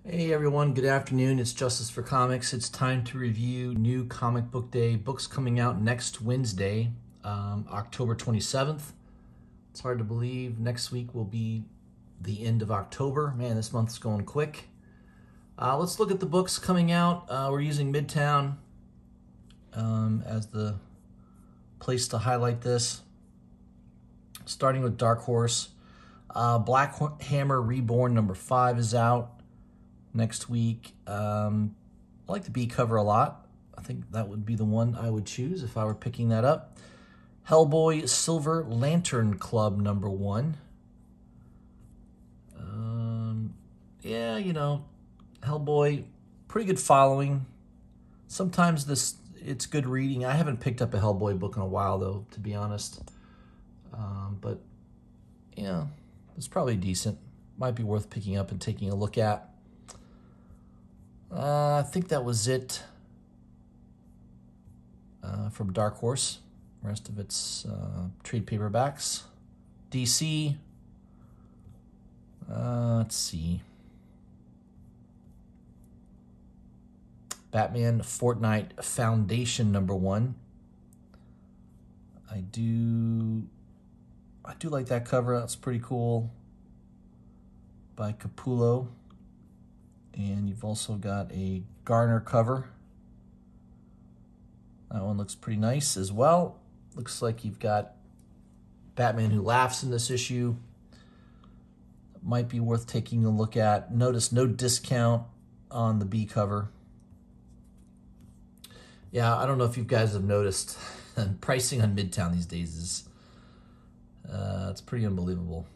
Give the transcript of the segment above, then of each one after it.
Hey everyone, good afternoon. It's Justice for Comics. It's time to review new comic book day books coming out next Wednesday, October 27th. It's hard to believe next week will be the end of October. Man, this month's going quick. Let's look at the books coming out. We're using Midtown as the place to highlight this. Starting with Dark Horse. Black Hammer Reborn #5 is out next week. I like the B cover a lot. I think that would be the one I would choose if I were picking that up. Hellboy Silver Lantern Club #1. Yeah, Hellboy, pretty good following. Sometimes it's good reading. I haven't picked up a Hellboy book in a while, though, to be honest. But, yeah, it's probably decent. Might be worth picking up and taking a look at. I think that was it from Dark Horse. The rest of it's trade paperbacks. DC. Let's see. Batman Fortnite Foundation #1. I do like that cover. That's pretty cool. By Capullo. And you've also got a Garner cover. That one looks pretty nice as well. Looks like you've got Batman Who Laughs in this issue. Might be worth taking a look at. Notice no discount on the B cover. Yeah, I don't know if you guys have noticed. Pricing on Midtown these days is it's pretty unbelievable.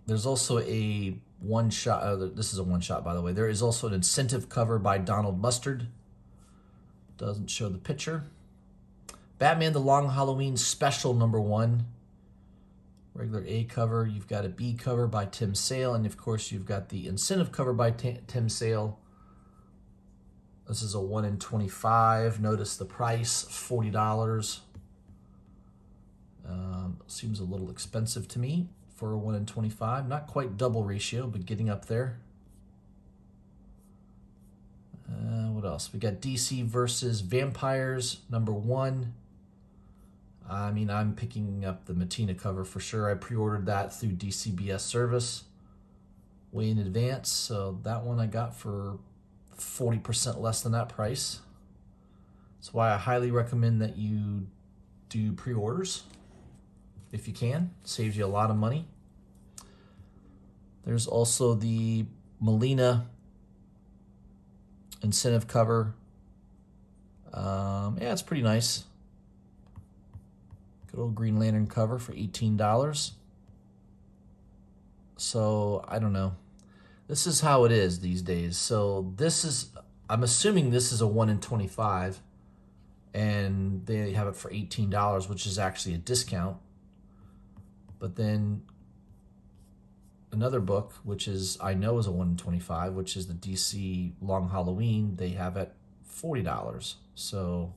There's also a one-shot, this is a one-shot, by the way. There is also an incentive cover by Donald Mustard. Doesn't show the picture. Batman The Long Halloween Special #1. Regular A cover. You've got a B cover by Tim Sale. And, of course, you've got the incentive cover by Tim Sale. This is a 1 in 25. Notice the price, $40. Seems a little expensive to me for a 1 in 25. Not quite double ratio, but getting up there. What else? We got DC versus Vampires #1. I mean, I'm picking up the Matina cover for sure. I pre-ordered that through DCBS service way in advance. So that one I got for 40% less than that price. That's why I highly recommend that you do pre-orders if you can. Saves you a lot of money. There's also the Molina incentive cover. Yeah, it's pretty nice. Good old Green Lantern cover for $18. So, I don't know. This is how it is these days. So I'm assuming this is a 1 in 25. And they have it for $18, which is actually a discount. But then another book, which I know is a 1 in 25, which is the DC Long Halloween, they have it $40. So,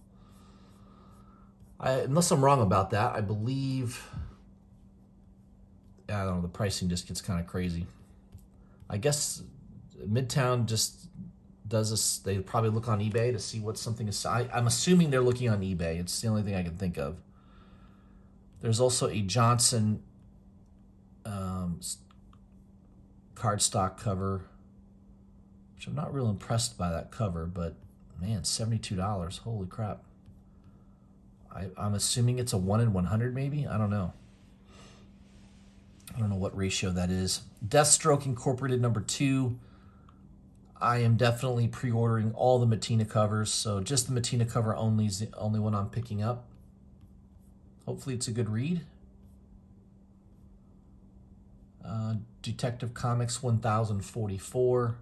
unless I'm wrong about that, I believe, I don't know, the pricing just gets kind of crazy. I guess Midtown just does this. They probably look on eBay to see what something is. I'm assuming they're looking on eBay. It's the only thing I can think of. There's also a Johnson cardstock cover, which I'm not real impressed by that cover, but man, $72. Holy crap. I'm assuming it's a 1 in 100 maybe? I don't know. I don't know what ratio that is. Deathstroke Incorporated #2. I am definitely pre-ordering all the Matina covers, so just the Matina cover only is the only one I'm picking up. Hopefully it's a good read. Detective Comics 1044.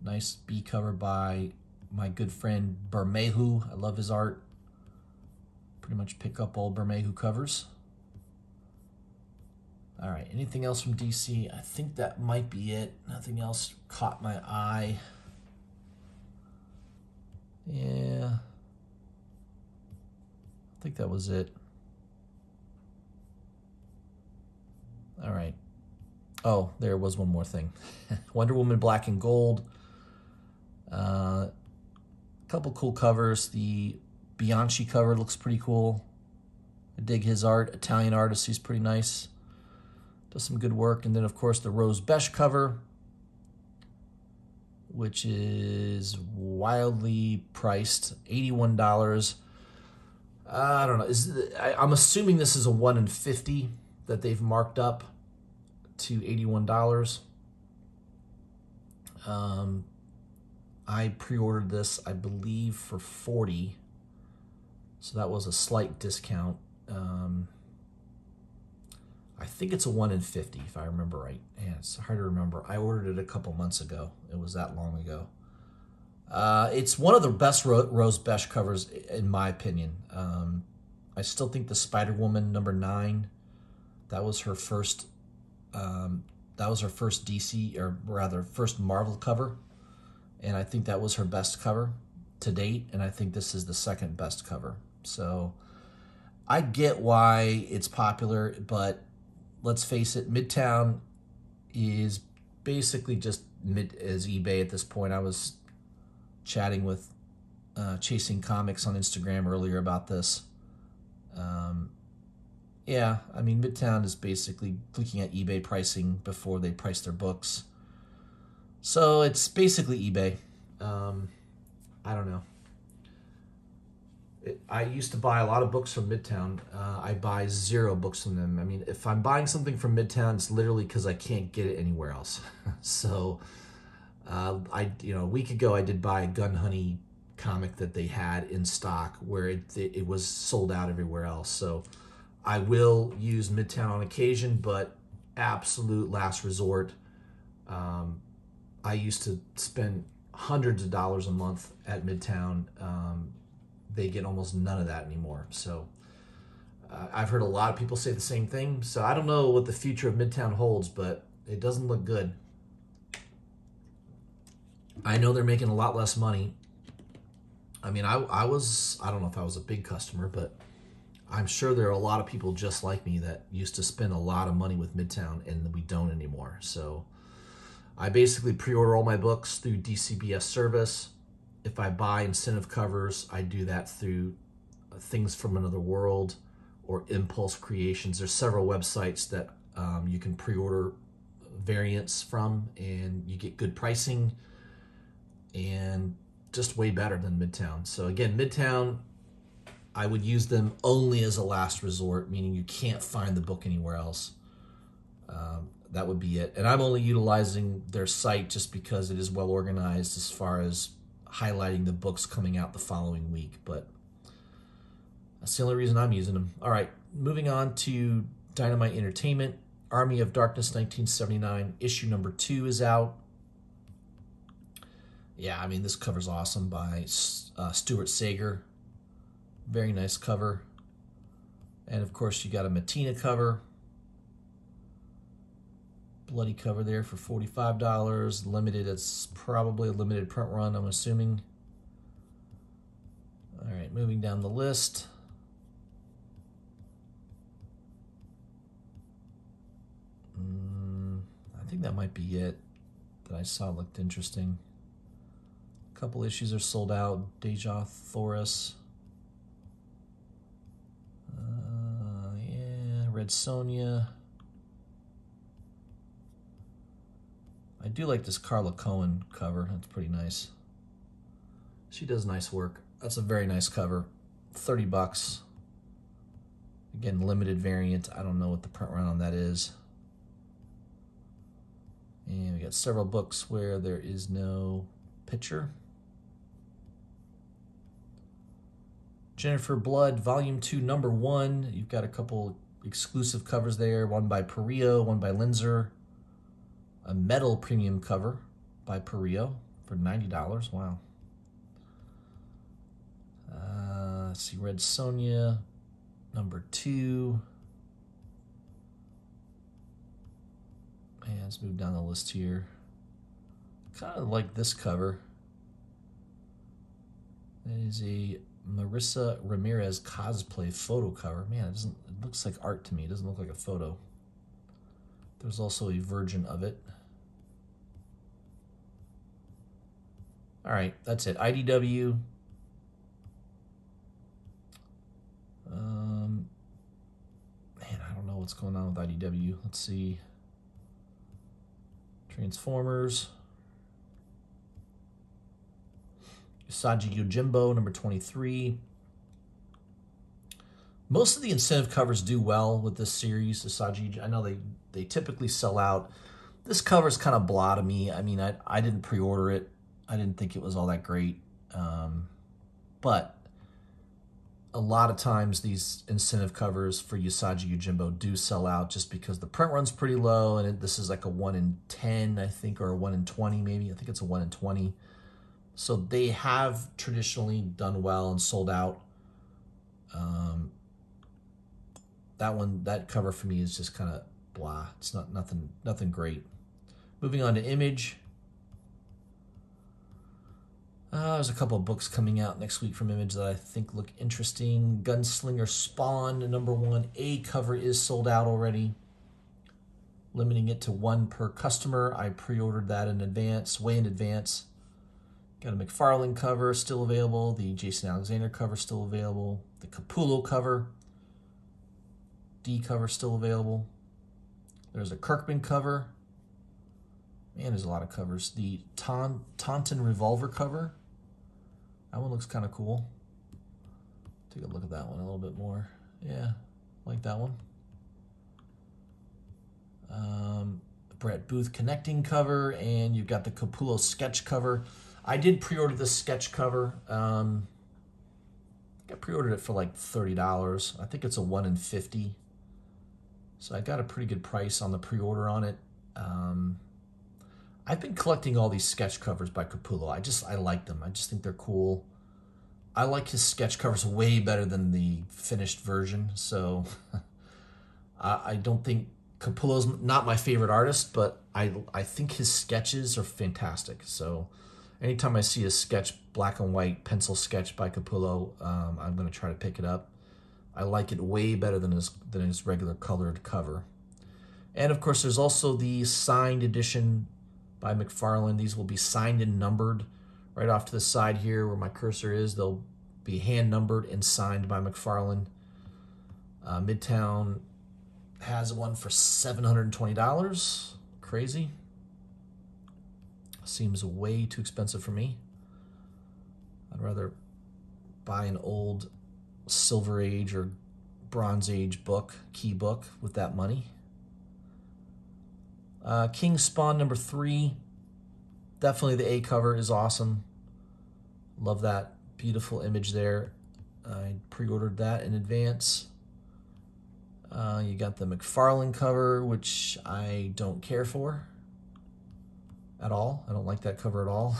Nice B cover by my good friend Bermejo. I love his art. Pretty much pick up all Bermejo covers. All right, anything else from DC? I think that might be it. Nothing else caught my eye. Yeah. I think that was it. All right. Oh, there was one more thing. Wonder Woman Black and Gold. Couple cool covers. The Bianchi cover looks pretty cool. I dig his art. Italian artist, he's pretty nice. Does some good work. And then, of course, the Rose Besch cover, which is wildly priced, $81. I don't know. I'm assuming this is a 1 in 50 that they've marked up to $81. I pre-ordered this, I believe, for $40, so that was a slight discount. I think it's a 1 in 50, if I remember right. Yeah, it's hard to remember. I ordered it a couple months ago. It was that long ago. It's one of the best Rose Besch covers, in my opinion. I still think the Spider-Woman #9, that was her first DC, or rather first Marvel cover, and I think that was her best cover to date, and I think this is the second best cover. So I get why it's popular, but let's face it, Midtown is basically just as eBay at this point. I was chatting with Chasing Comics on Instagram earlier about this. Yeah, I mean, Midtown is basically looking at eBay pricing before they price their books. So it's basically eBay. I don't know. I used to buy a lot of books from Midtown. I buy 0 books from them. I mean, if I'm buying something from Midtown, it's literally because I can't get it anywhere else. So, a week ago, I did buy a Gun Honey comic that they had in stock where it was sold out everywhere else. So I will use Midtown on occasion, but absolute last resort. I used to spend hundreds of dollars a month at Midtown. They get almost none of that anymore. So I've heard a lot of people say the same thing. So I don't know what the future of Midtown holds, but it doesn't look good. I know they're making a lot less money. I mean, I don't know if I was a big customer, but I'm sure there are a lot of people just like me that used to spend a lot of money with Midtown, and we don't anymore. So I basically pre-order all my books through DCBS service. If I buy incentive covers, I do that through Things from Another World or Impulse Creations. There's several websites that you can pre-order variants from, and you get good pricing and just way better than Midtown. So again, Midtown, I would use them only as a last resort, meaning you can't find the book anywhere else. That would be it. And I'm only utilizing their site just because it is well organized as far as highlighting the books coming out the following week. But that's the only reason I'm using them. All right, moving on to Dynamite Entertainment. Army of Darkness 1979, issue #2 is out. Yeah, I mean, this cover's awesome by Stuart Sager. Very nice cover. And of course, you got a Matina cover. Bloody cover there for $45. Limited, it's probably a limited print run, I'm assuming. All right, moving down the list. I think that might be it that I saw looked interesting. A couple issues are sold out. Deja Thoris. Yeah, Red Sonja. I do like this Carla Cohen cover. That's pretty nice. She does nice work. That's a very nice cover. $30. Again, limited variant. I don't know what the print run on that is. And we got several books where there is no picture. Jennifer Blood, Volume 2, #1. You've got a couple exclusive covers there. One by Perillo, one by Linzer. A metal premium cover by Perillo for $90. Wow. Let's see, Red Sonja, #2. And let's move down the list here. Kind of like this cover. That is a Marissa Ramirez cosplay photo cover. Man, it looks like art to me. It doesn't look like a photo. There's also a version of it. All right, that's it. IDW. Man, I don't know what's going on with IDW. Let's see. Transformers. Usagi Yojimbo, number 23. Most of the incentive covers do well with this series. Usagi, I know they typically sell out. This cover's kind of blah to me. I mean, I didn't pre-order it. I didn't think it was all that great. But a lot of times these incentive covers for Usagi Yojimbo do sell out just because the print run's pretty low, and this is like a 1 in 10, I think, or a 1 in 20 maybe. I think it's a 1 in 20. So they have traditionally done well and sold out. That cover for me is just kind of blah. It's nothing great. Moving on to Image. There's a couple of books coming out next week from Image that I think look interesting. Gunslinger Spawn, number 1A cover is sold out already. Limiting it to 1 per customer. I pre-ordered that in advance, way in advance. Got a McFarlane cover still available. The Jason Alexander cover still available. The Capullo cover. D cover still available. There's a Kirkman cover. Man, there's a lot of covers. The Taunton Revolver cover. That one looks kind of cool. Take a look at that one a little bit more. Yeah, like that one. Brett Booth Connecting cover, and you've got the Capullo sketch cover. I did pre-order this sketch cover. I pre-ordered it for like $30. I think it's a 1 in 50. So I got a pretty good price on the pre-order on it. I've been collecting all these sketch covers by Capullo. I like them. I just think they're cool. I like his sketch covers way better than the finished version. So I don't think Capullo's not my favorite artist, but I think his sketches are fantastic. So anytime I see a sketch, black and white pencil sketch by Capullo, I'm going to try to pick it up. I like it way better than his regular colored cover. And of course, there's also the signed edition by McFarlane. These will be signed and numbered right off to the side here where my cursor is. They'll be hand numbered and signed by McFarlane. Midtown has one for $720. Crazy. Seems way too expensive for me. I'd rather buy an old Silver Age or Bronze Age book, key book, with that money. King Spawn number 3. Definitely the A cover is awesome. Love that beautiful image there. I pre-ordered that in advance. You got the McFarlane cover, which I don't care for at all. I don't like that cover at all.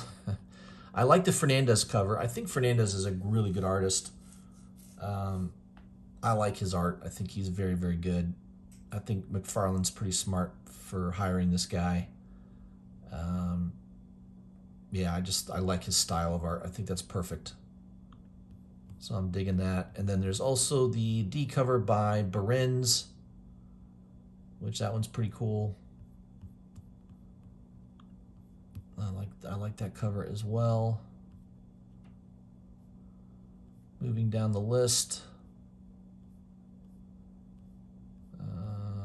I like the Fernandez cover. I think Fernandez is a really good artist. I like his art. I think he's very, very good. I think McFarlane's pretty smart for hiring this guy. Yeah, I like his style of art. I think that's perfect. So I'm digging that. And then there's also the D cover by Berens, which that one's pretty cool. I like that cover as well. Moving down the list.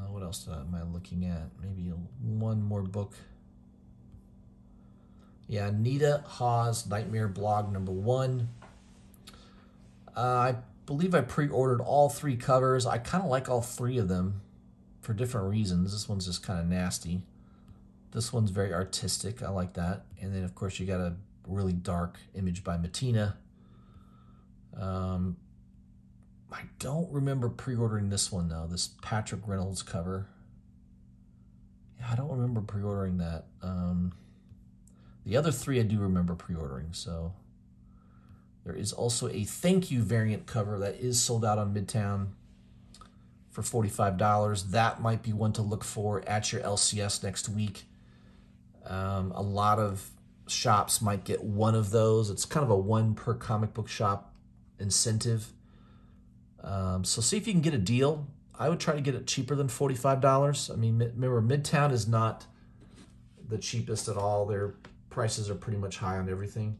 What else am I looking at? Maybe one more book. Yeah, Nita Hawes, Nightmare Blog number 1. I believe I pre-ordered all 3 covers. I kind of like all 3 of them for different reasons. This one's just kind of nasty. This one's very artistic. I like that. And then, of course, you got a really dark image by Mattina. I don't remember pre-ordering this one, though. This Patrick Reynolds cover. Yeah, I don't remember pre-ordering that. The other 3 I do remember pre-ordering, so... There is also a thank you variant cover that is sold out on Midtown for $45. That might be one to look for at your LCS next week. A lot of shops might get one of those. It's kind of a 1 per comic book shop incentive. So see if you can get a deal I would try to get it cheaper than $45. I mean, remember, Midtown is not the cheapest at all. Their prices are pretty much high on everything.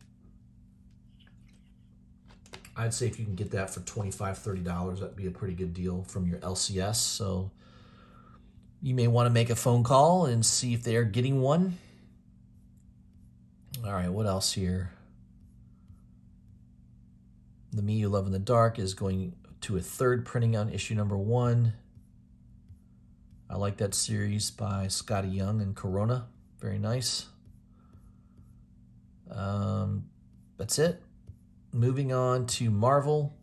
I'd say if you can get that for $25, $30, that'd be a pretty good deal from your LCS. So you may want to make a phone call and see if they're getting one. All right, what else here? The Me You Love in the Dark is going to a third printing on issue number 1. I like that series by Scotty Young and Corona. Very nice. That's it. Moving on to Marvel.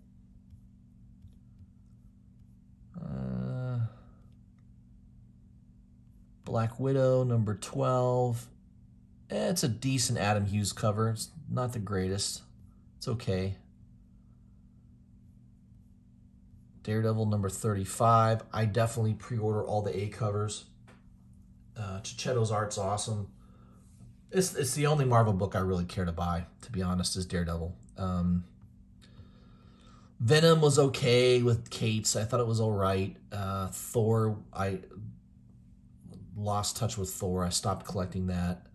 Black Widow, number 12. It's a decent Adam Hughes cover. It's not the greatest. It's okay. Daredevil, number 35. I definitely pre-order all the A covers. Chichetto's art's awesome. It's the only Marvel book I really care to buy, to be honest, is Daredevil. Venom was okay with Cates. I thought it was all right. Thor, I lost touch with Thor. I stopped collecting that.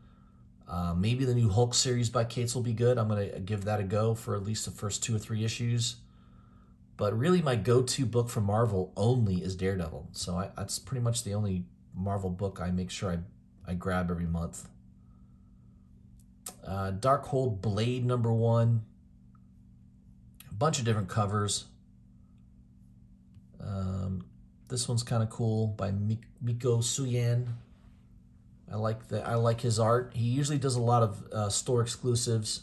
Maybe the new Hulk series by Cates will be good. I'm going to give that a go for at least the first 2 or 3 issues. But really my go-to book for Marvel only is Daredevil. So that's pretty much the only Marvel book I make sure I grab every month. Darkhold Blade, number 1. A bunch of different covers. This one's kind of cool by Miko Suyan. I like his art. He usually does a lot of store exclusives,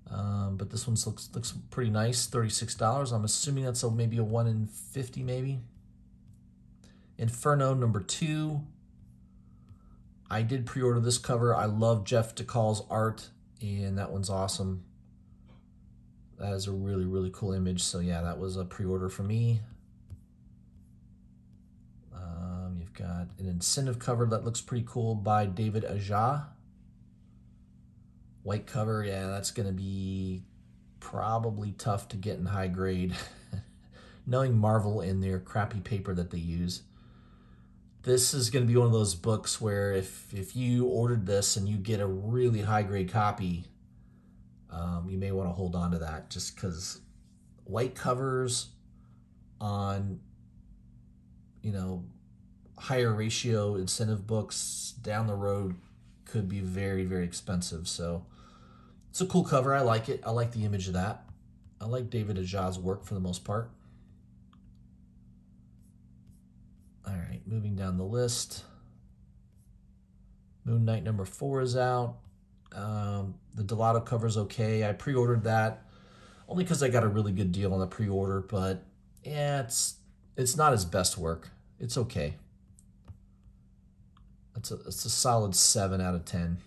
but this one looks pretty nice. $36. I'm assuming that's maybe a 1 in 50, maybe. Inferno, number 2. I did pre-order this cover. I love Jeff DeCall's art, and that one's awesome. That is a really, really cool image. So yeah, that was a pre-order for me. You've got an incentive cover that looks pretty cool by David Aja. White cover, yeah, that's going to be probably tough to get in high grade. Knowing Marvel and their crappy paper that they use. This is going to be one of those books where if you ordered this and you get a really high grade copy, you may want to hold on to that, just because white covers on, higher ratio incentive books down the road could be very, very expensive. So it's a cool cover. I like it. I like the image of that. I like David Aja's work for the most part. All right, moving down the list. Moon Knight number 4 is out. The Delato cover's okay. I pre-ordered that only because I got a really good deal on the pre-order, but yeah, it's not his best work. It's okay. It's a solid 7 out of 10.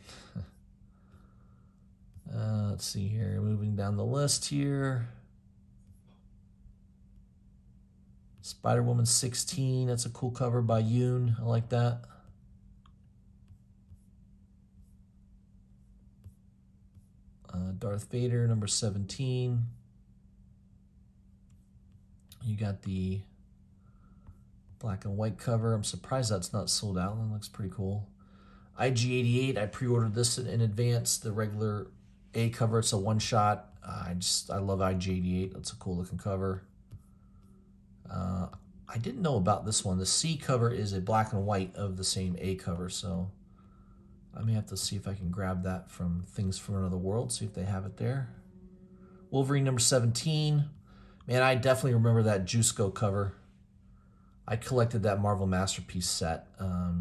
Let's see here. Moving down the list here. Spider-Woman 16. That's a cool cover by Yoon. I like that. Darth Vader, number 17. You got the black and white cover. I'm surprised that's not sold out. That looks pretty cool. IG-88, I pre-ordered this in advance. The regular A cover, it's a one-shot. I love IG-88. That's a cool looking cover. I didn't know about this one. The C cover is a black and white of the same A cover, so I may have to see if I can grab that from Things from Another World, see if they have it there. Wolverine number 17. Man, I definitely remember that Jusko cover. I collected that Marvel Masterpiece set. I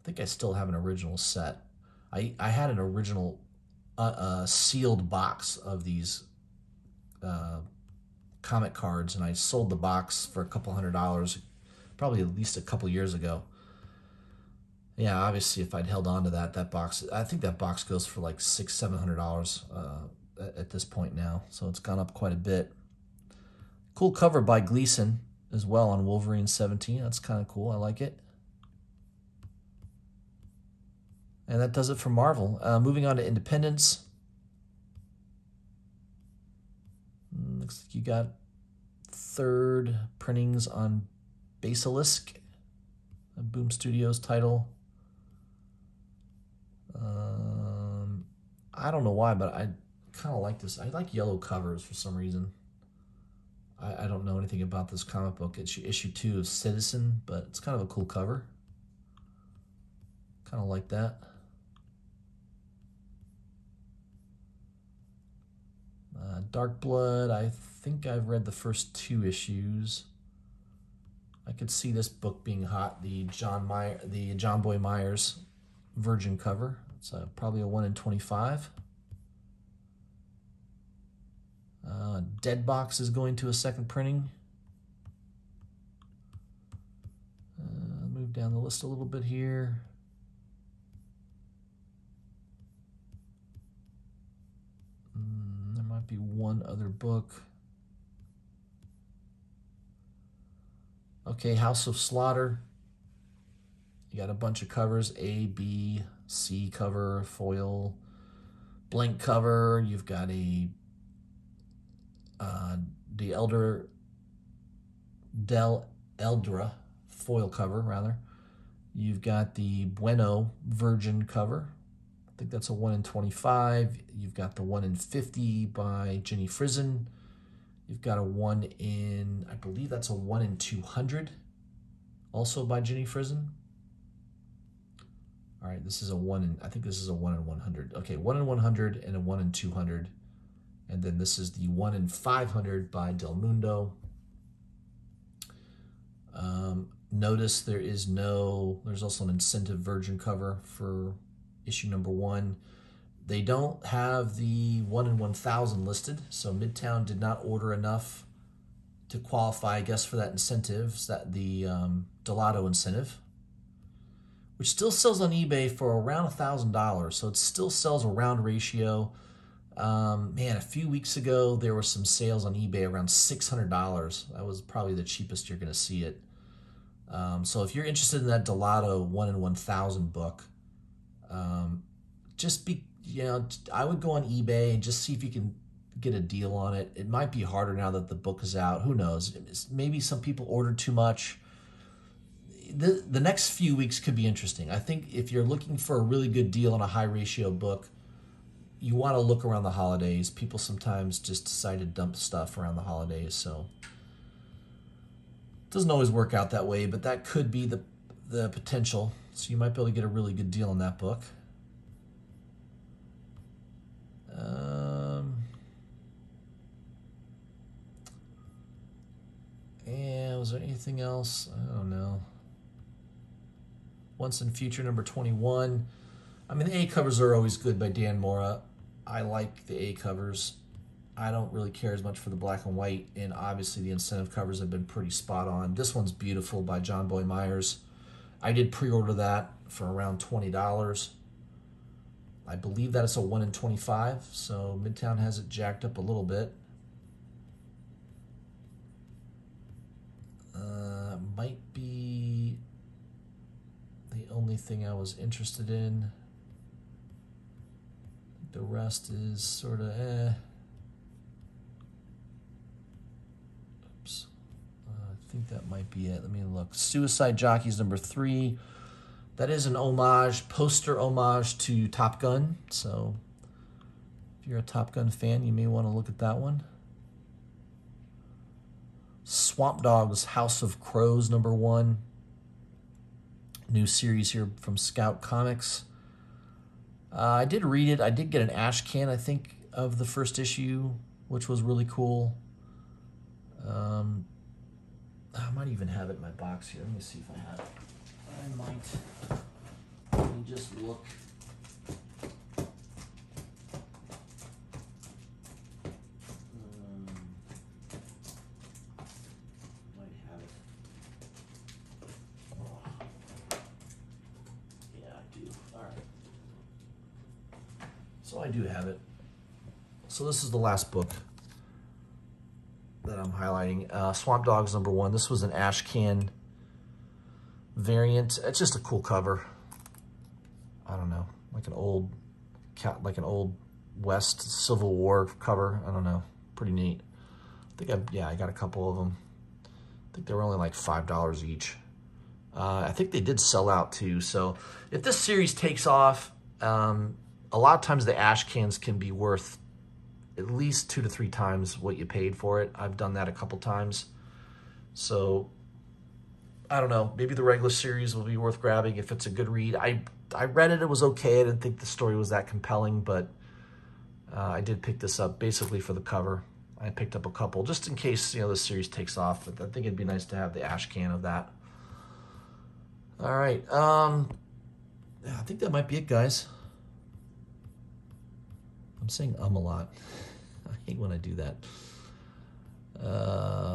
think I still have an original set. I had an original sealed box of these comic cards, and I sold the box for a couple $100, probably at least a couple years ago. Yeah, obviously, if I'd held on to that box, I think that box goes for like $600-700 at this point now. So it's gone up quite a bit. Cool cover by Gleason as well on Wolverine 17. That's kind of cool. I like it. And that does it for Marvel. Moving on to Independence. Looks like you got third printings on Basilisk, a Boom Studios title. I don't know why, but I kind of like this. I like yellow covers for some reason. I don't know anything about this comic book. It's issue 2 of Citizen, but it's kind of a cool cover. Kind of like that. Dark Blood, I think I've read the first 2 issues. I could see this book being hot. The John Boy Myers Virgin cover. It's probably a 1 in 25. Dead Box is going to a second printing. Move down the list a little bit here. There might be one other book. Okay, House of Slaughter. You got a bunch of covers, A, B, C cover, foil, blank cover. You've got the Del Eldra foil cover, rather. You've got the Bueno Virgin cover. I think that's a 1 in 25. You've got the 1 in 50 by Jenny Frison. You've got a 1 in, I believe that's a 1 in 200, also by Jenny Frison. All right, this is a 1 in, I think this is a 1 in 100. Okay, 1 in 100 and a 1 in 200. And then this is the 1 in 500 by Del Mundo. Notice there's also an incentive Virgin cover for issue number 1. They don't have the 1 in 1,000 listed, so Midtown did not order enough to qualify, I guess, for that incentive, the Delato incentive, which still sells on eBay for around $1,000, so it still sells a round ratio. Man, a few weeks ago, there were some sales on eBay around $600. That was probably the cheapest you're going to see it. So if you're interested in that Delato 1 in 1,000 book, I would go on eBay and just see if you can get a deal on it. It might be harder now that the book is out. Who knows? Maybe some people ordered too much. The next few weeks could be interesting. I think if you're looking for a really good deal on a high ratio book, you want to look around the holidays. People sometimes just decide to dump stuff around the holidays, so it doesn't always work out that way, but that could be the potential. So you might be able to get a really good deal on that book. And was there anything else? I don't know. Once in Future number 21. I mean, the A covers are always good by Dan Mora. I like the A covers. I don't really care as much for the black and white, and obviously the incentive covers have been pretty spot on. This one's beautiful by John Boy Myers. I did pre-order that for around $20. I believe that it's a 1 in 25, so Midtown has it jacked up a little bit. Might be the only thing I was interested in. The rest is sort of Oops. I think that might be it. Let me look. Suicide Jockeys number 3. That is an poster homage to Top Gun. So if you're a Top Gun fan, you may want to look at that one. Swamp Dogs House of Crows number 1. New series here from Scout Comics. I did read it. I did get an ash can, I think, of the first issue, which was really cool. I might even have it in my box here. Let me see if I have it. I might. Let me just look. Might have it. Oh. Yeah, I do. All right. So I do have it. So this is the last book that I'm highlighting. Swamp Dogs number 1. This was an ash can variant. It's just a cool cover. I don't know, like an old West Civil War cover. I don't know, pretty neat. I got a couple of them. I think they were only like $5 each. I think they did sell out too. So if this series takes off, a lot of times the ash cans can be worth at least 2 to 3 times what you paid for it. I've done that a couple times. So I don't know, maybe the regular series will be worth grabbing if it's a good read. I read it, it was okay. I didn't think the story was that compelling, but I did pick this up basically for the cover. I picked up a couple just in case, you know, the series takes off. I think it'd be nice to have the ash can of that. All right, yeah, I think that might be it, guys. I'm saying a lot. I hate when I do that.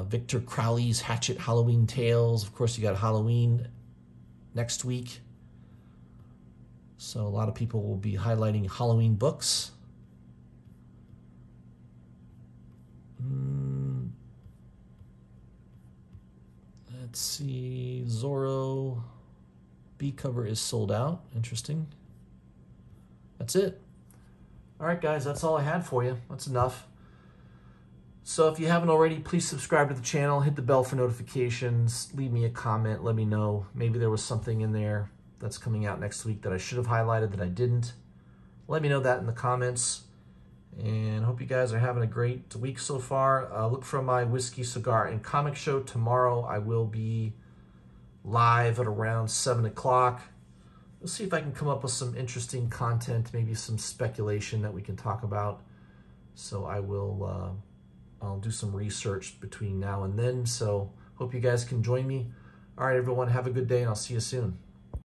Victor Crowley's Hatchet Halloween Tales. Of course, you got Halloween next week. So a lot of people will be highlighting Halloween books. Let's see, Zorro B cover is sold out. Interesting. That's it. All right, guys, that's all I had for you. That's enough. So if you haven't already, please subscribe to the channel, hit the bell for notifications, leave me a comment, let me know. Maybe there was something in there that's coming out next week that I should have highlighted that I didn't. Let me know that in the comments. And hope you guys are having a great week so far. Look for my Whiskey, Cigar, and Comic Show tomorrow. I will be live at around 7 o'clock. We'll see if I can come up with some interesting content, maybe some speculation that we can talk about. So I will, I'll do some research between now and then. So hope you guys can join me. All right, everyone, have a good day, and I'll see you soon.